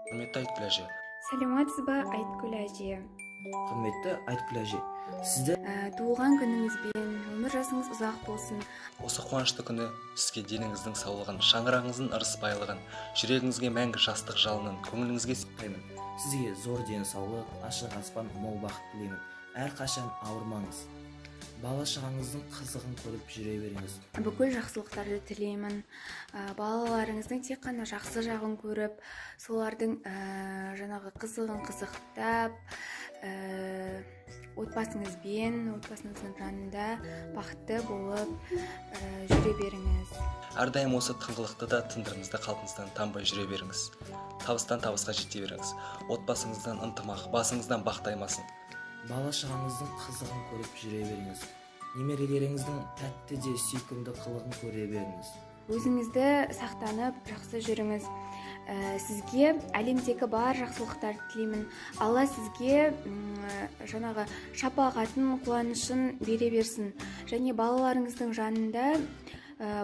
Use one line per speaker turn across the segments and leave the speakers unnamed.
Құрметті Айткүл әже.
Сәлеметсіз ба, Айткүл әже?
Құрметті Айткүл әже, сізді
Туылған күніңізбен, өмір жасыңыз ұзақ болсын.
Осы қуанышты күні сізге деніңіздің саулығын, шаңырағыңыздың ырыс-байлығын, жүрегіңізге мәңгі жастық жалынын, көңіліңізге
сыйлаймын. Сізге зор денсаулық, ашық аспан, мол бақыт тілеймін. Әрқашан ауырмаңыз. Бала-шағаңыздың қызығын көріп жүре беріңіз.
Бүкіл жақсылықтарды тілеймін. Балаларыңыздың тек қана жақсы жағын көріп, солардың жаңағы қызығын қызықтап, отбасыңыздың жанында бақытты болып жүре беріңіз.
әрдайым осы тыңғылықты да тындырыңызды қалпыңыздан танбай жүре беріңіз. Табыстан табысқа жете беріңіз. Отбасыңыздан ынтымақ, басыңыздан бақ таймасын.
Бала-шағаңыздың қызығын көріп жүре беріңіз. Немерелеріңіздің тәтті де сүйкімді қылығын көре беріңіз.
Өзіңізді сақтанып, жақсы жүріңіз. Сізге әлемдегі бар жақсылықтар тілеймін. Алла сізге жаңағы шапағатын, қуанышын бере берсін. Және балаларыңыздың жанында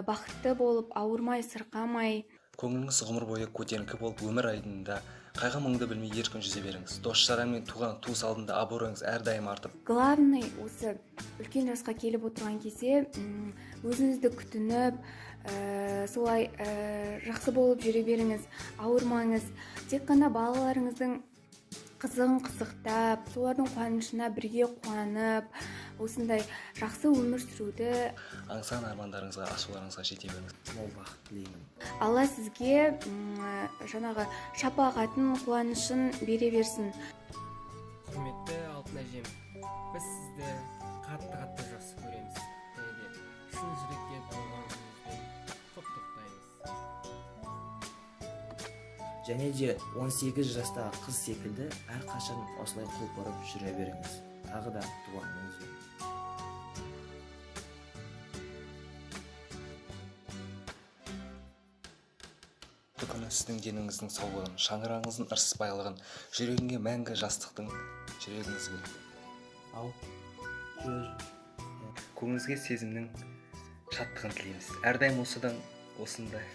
бақытты болып, ауырмай, сырқамай,
Көңіліңіз ғұмыр бойы көтеріңкі болып, өмір айдында қайғы-мұңды білмей еркін жүзе беріңіз. Дос-жаран туған туыс алдында абыройыңыз әрдайым артып.
Главный осы үлкен жасқа келіп отырған кезде өзіңізді күтініп, солай жақсы болып жүре беріңіз, ауырмаңыз. Тек қана балаларыңыздың қызығын қызықтап, солардың қуанышына бірге қуанып, осындай жақсы өмір сүруді
Аңсаған армандарыңызға, асуларыңызға жете беріңіз.
Мол бақыт тілеймін.
Алла сізге жаңағы шапағатын, қуанышын бере берсін.
Құрметті алтын әжем, біз сізді қатты жақсы көреміз. Және де шын жүрекке туылғаныңызбен құттықтаймыз.
Және де 18 жастағы қыз секілді әрқашан осылай құлпырып жүре беріңіз. Тағы да туғаныңызбен.
Күні сіздің деніңіздің саулығын, шаңырағыңыздың ырыс-байлығын, жүрегіңге мәңгі жастықтың жүрегіңізге. Көңіліңізге сезімнің шаттығын тілейміз. Әрдайым осындай